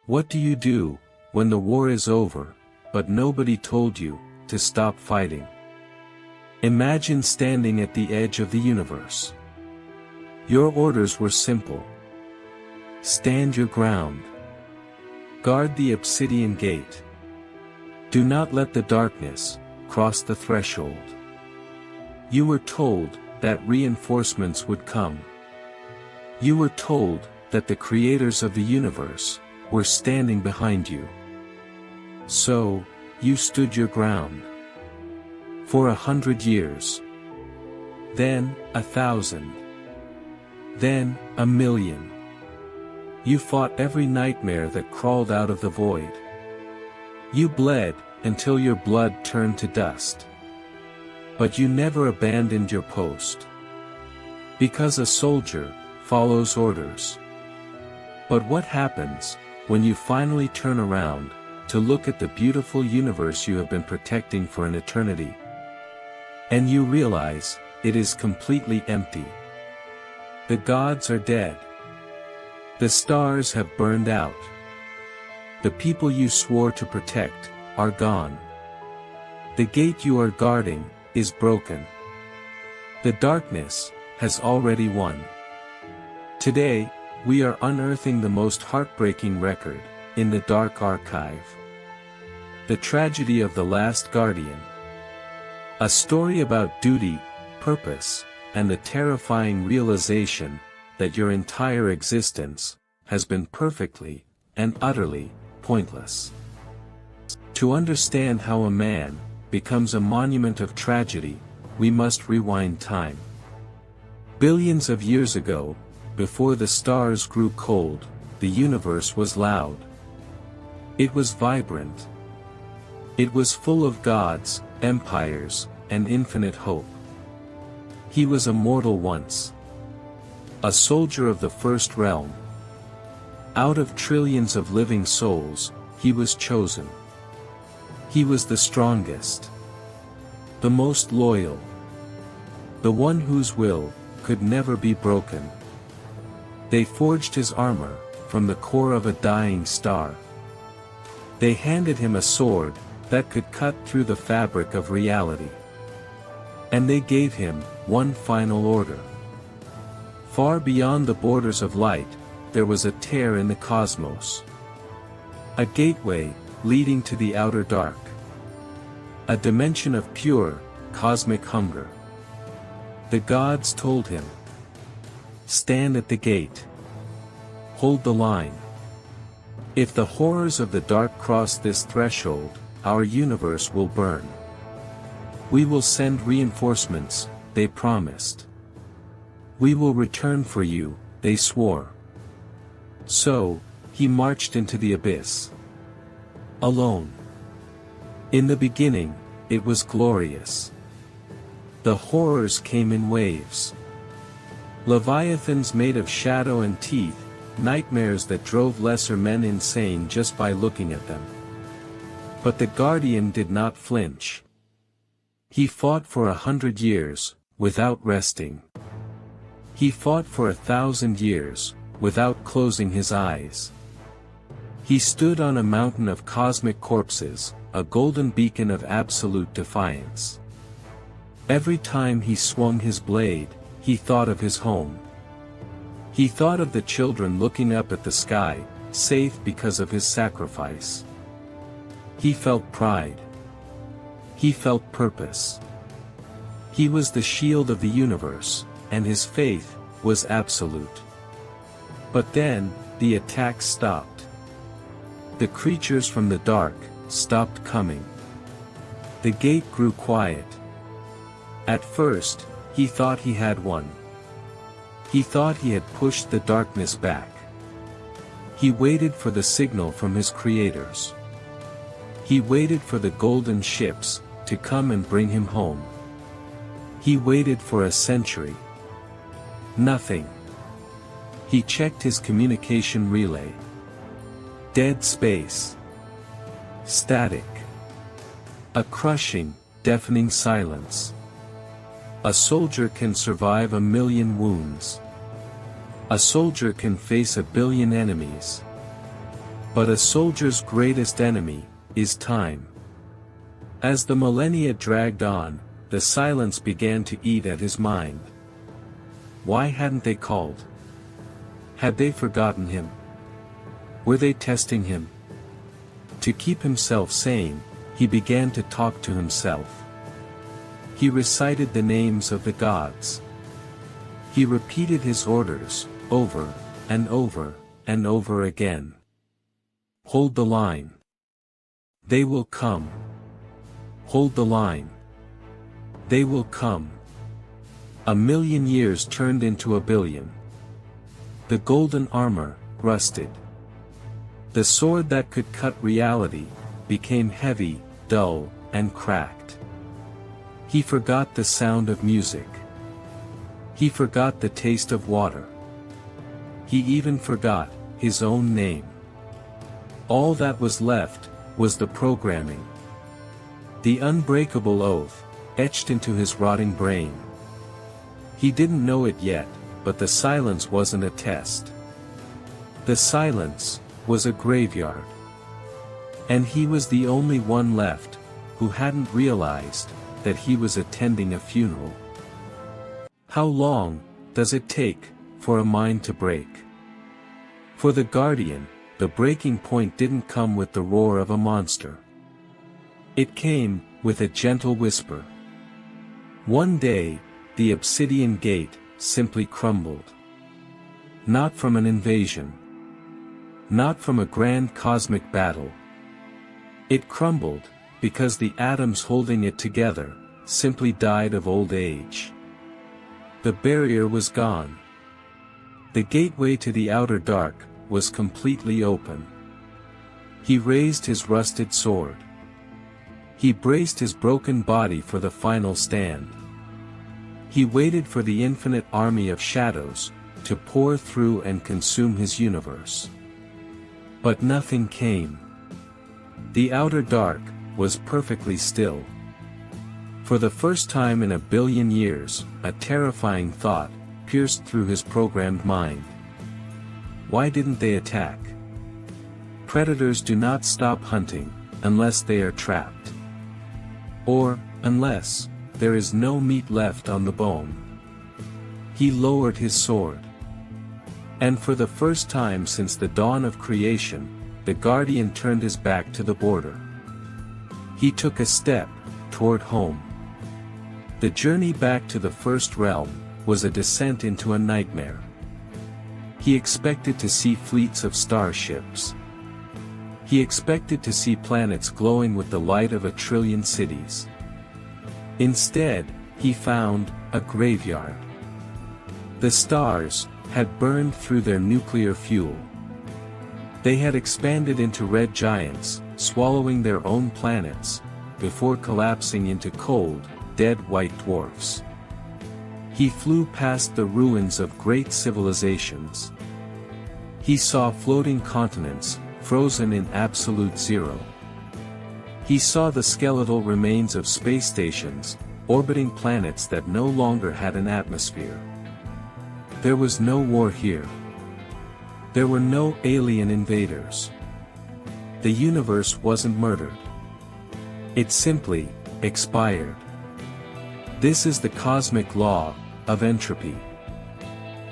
What do you do when the war is over, but nobody told you to stop fighting? Imagine standing at the edge of the universe. Your orders were simple. Stand your ground. Guard the Obsidian Gate. Do not let the darkness cross the threshold. You were told that reinforcements would come. You were told that the creators of the universe were standing behind you. So, you stood your ground. For 100 years. Then, 1,000. Then, 1,000,000. You fought every nightmare that crawled out of the void. You bled until your blood turned to dust. But you never abandoned your post. Because a soldier follows orders. But what happens when you finally turn around to look at the beautiful universe you have been protecting for an eternity? And you realize it is completely empty. The gods are dead. The stars have burned out. The people you swore to protect are gone. The gate you are guarding is broken. The darkness has already won. Today, we are unearthing the most heartbreaking record in the dark archive. The tragedy of the last guardian. A story about duty, purpose, and the terrifying realization that your entire existence has been perfectly and utterly pointless. To understand how a man becomes a monument of tragedy, we must rewind time. Billions of years ago, before the stars grew cold, the universe was loud. It was vibrant. It was full of gods, empires, and infinite hope. He was immortal once. A soldier of the first realm. Out of trillions of living souls, he was chosen. He was the strongest. The most loyal. The one whose will could never be broken. They forged his armor from the core of a dying star. They handed him a sword that could cut through the fabric of reality. And they gave him one final order. Far beyond the borders of light, there was a tear in the cosmos. A gateway leading to the outer dark. A dimension of pure, cosmic hunger. The gods told him, "Stand at the gate. Hold the line. If the horrors of the dark cross this threshold, our universe will burn. We will send reinforcements," they promised. "We will return for you," they swore. So, he marched into the abyss. Alone. In the beginning, it was glorious. The horrors came in waves. Leviathans made of shadow and teeth, nightmares that drove lesser men insane just by looking at them. But the Guardian did not flinch. He fought for 100 years, without resting. He fought for 1,000 years, without closing his eyes. He stood on a mountain of cosmic corpses, a golden beacon of absolute defiance. Every time he swung his blade, he thought of his home. He thought of the children looking up at the sky, safe because of his sacrifice. He felt pride. He felt purpose. He was the shield of the universe, and his faith was absolute. But then, the attack stopped. The creatures from the dark stopped coming. The gate grew quiet. At first, he thought he had won. He thought he had pushed the darkness back. He waited for the signal from his creators. He waited for the golden ships to come and bring him home. He waited for a century. Nothing. He checked his communication relay. Dead space. Static. A crushing, deafening silence. A soldier can survive 1,000,000 wounds. A soldier can face 1 billion enemies. But a soldier's greatest enemy is time. As the millennia dragged on, the silence began to eat at his mind. Why hadn't they called? Had they forgotten him? Were they testing him? To keep himself sane, he began to talk to himself. He recited the names of the gods. He repeated his orders, over, and over, and over again. Hold the line. They will come. Hold the line. They will come. 1,000,000 years turned into 1,000,000,000. The golden armor, rusted. The sword that could cut reality, became heavy, dull, and cracked. He forgot the sound of music. He forgot the taste of water. He even forgot his own name. All that was left was the programming. The unbreakable oath, etched into his rotting brain. He didn't know it yet, but the silence wasn't a test. The silence was a graveyard. And he was the only one left who hadn't realized that he was attending a funeral. How long does it take for a mind to break? For the Guardian, the breaking point didn't come with the roar of a monster. It came with a gentle whisper. One day, the Obsidian Gate simply crumbled. Not from an invasion. Not from a grand cosmic battle. It crumbled because the atoms holding it together simply died of old age. The barrier was gone. The gateway to the outer dark was completely open. He raised his rusted sword. He braced his broken body for the final stand. He waited for the infinite army of shadows to pour through and consume his universe. But nothing came. The outer dark was perfectly still. For the first time in 1,000,000,000 years, a terrifying thought pierced through his programmed mind. Why didn't they attack? Predators do not stop hunting unless they are trapped. Or, unless there is no meat left on the bone. He lowered his sword. And for the first time since the dawn of creation, the Guardian turned his back to the border. He took a step toward home. The journey back to the first realm was a descent into a nightmare. He expected to see fleets of starships. He expected to see planets glowing with the light of 1,000,000,000,000 cities. Instead, he found a graveyard. The stars had burned through their nuclear fuel. They had expanded into red giants, swallowing their own planets, before collapsing into cold, dead white dwarfs. He flew past the ruins of great civilizations. He saw floating continents, frozen in absolute zero. He saw the skeletal remains of space stations, orbiting planets that no longer had an atmosphere. There was no war here. There were no alien invaders. The universe wasn't murdered. It simply expired. This is the cosmic law of entropy.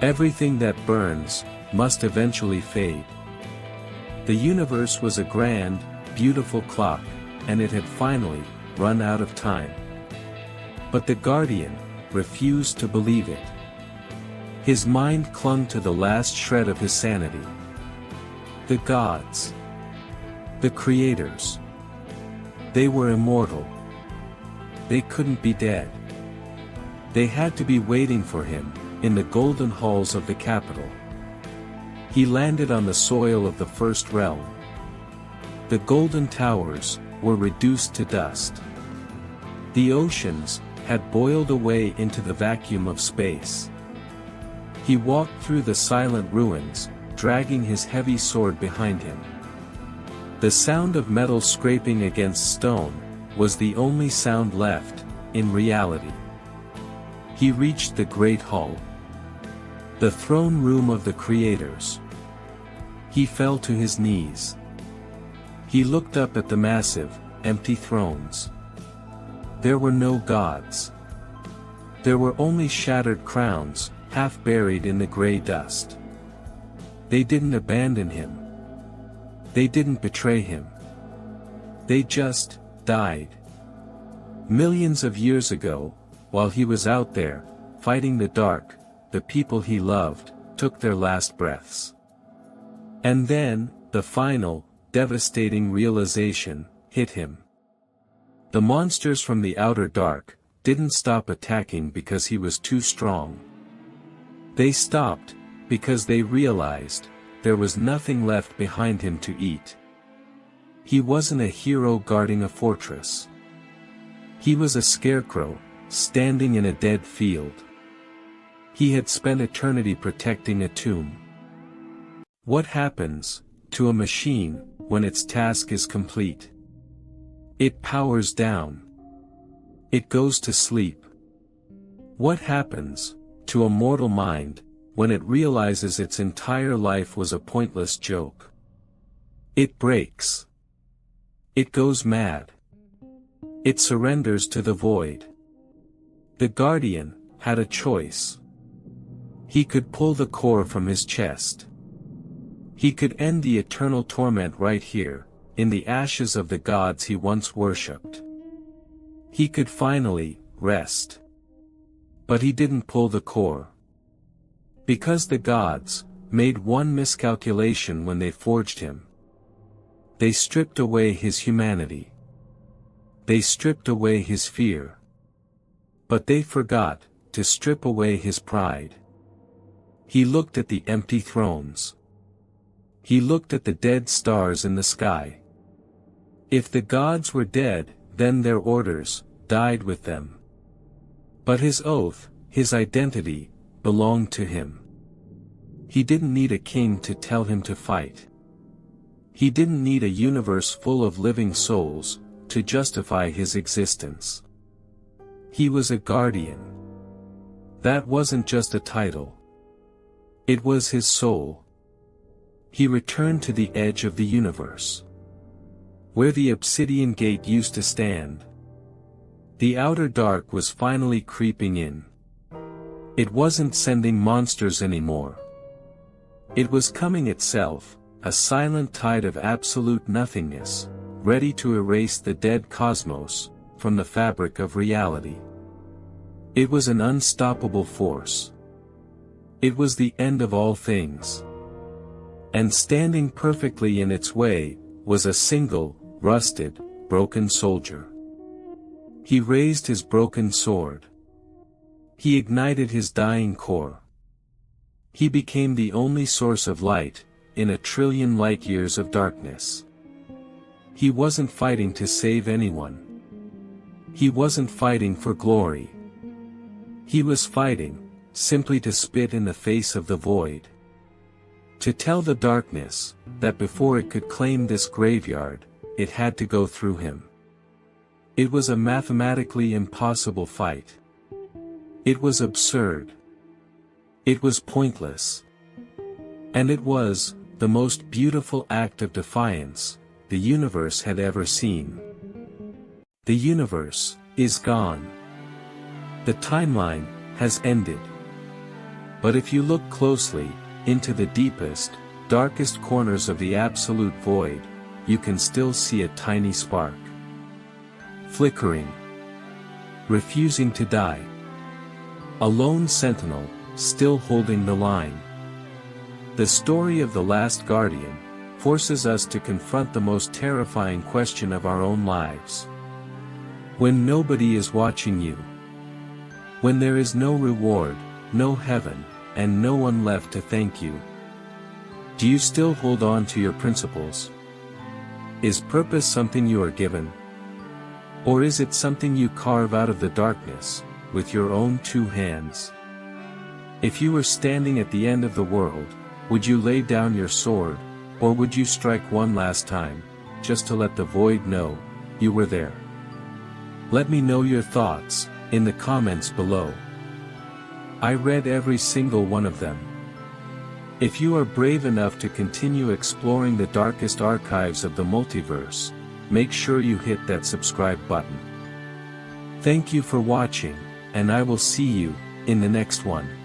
Everything that burns must eventually fade. The universe was a grand, beautiful clock, and it had finally run out of time. But the Guardian refused to believe it. His mind clung to the last shred of his sanity. The gods. The creators. They were immortal. They couldn't be dead. They had to be waiting for him, in the golden halls of the capital. He landed on the soil of the first realm. The golden towers were reduced to dust. The oceans had boiled away into the vacuum of space. He walked through the silent ruins, dragging his heavy sword behind him. The sound of metal scraping against stone was the only sound left, in reality. He reached the great hall. The throne room of the creators. He fell to his knees. He looked up at the massive, empty thrones. There were no gods. There were only shattered crowns, half buried in the gray dust. They didn't abandon him. They didn't betray him. They just died. Millions of years ago, while he was out there, fighting the dark, the people he loved, took their last breaths. And then, the final, devastating realization hit him. The monsters from the outer dark didn't stop attacking because he was too strong. They stopped because they realized there was nothing left behind him to eat. He wasn't a hero guarding a fortress. He was a scarecrow, standing in a dead field. He had spent eternity protecting a tomb. What happens to a machine when its task is complete? It powers down. It goes to sleep. What happens to a mortal mind when it realizes its entire life was a pointless joke? It breaks. It goes mad. It surrenders to the void. The Guardian had a choice. He could pull the core from his chest. He could end the eternal torment right here, in the ashes of the gods he once worshipped. He could finally rest. But he didn't pull the core. Because the gods made one miscalculation when they forged him. They stripped away his humanity. They stripped away his fear. But they forgot to strip away his pride. He looked at the empty thrones. He looked at the dead stars in the sky. If the gods were dead, then their orders died with them. But his oath, his identity, belonged to him. He didn't need a king to tell him to fight. He didn't need a universe full of living souls to justify his existence. He was a guardian. That wasn't just a title. It was his soul. He returned to the edge of the universe, where the Obsidian Gate used to stand. The outer dark was finally creeping in. It wasn't sending monsters anymore. It was coming itself, a silent tide of absolute nothingness, ready to erase the dead cosmos from the fabric of reality. It was an unstoppable force. It was the end of all things. And standing perfectly in its way was a single, rusted, broken soldier. He raised his broken sword. He ignited his dying core. He became the only source of light in 1,000,000,000 light-years of darkness. He wasn't fighting to save anyone. He wasn't fighting for glory. He was fighting simply to spit in the face of the void. To tell the darkness that before it could claim this graveyard, it had to go through him. It was a mathematically impossible fight. It was absurd. It was pointless. And it was the most beautiful act of defiance the universe had ever seen. The universe is gone. The timeline has ended. But if you look closely into the deepest, darkest corners of the absolute void, you can still see a tiny spark. Flickering. Refusing to die. A lone sentinel, still holding the line. The story of the last guardian forces us to confront the most terrifying question of our own lives. When nobody is watching you. When there is no reward, no heaven, and no one left to thank you. Do you still hold on to your principles? Is purpose something you are given? Or is it something you carve out of the darkness, with your own two hands? If you were standing at the end of the world, would you lay down your sword, or would you strike one last time, just to let the void know you were there? Let me know your thoughts in the comments below. I read every single one of them. If you are brave enough to continue exploring the darkest archives of the multiverse, make sure you hit that subscribe button. Thank you for watching, and I will see you in the next one.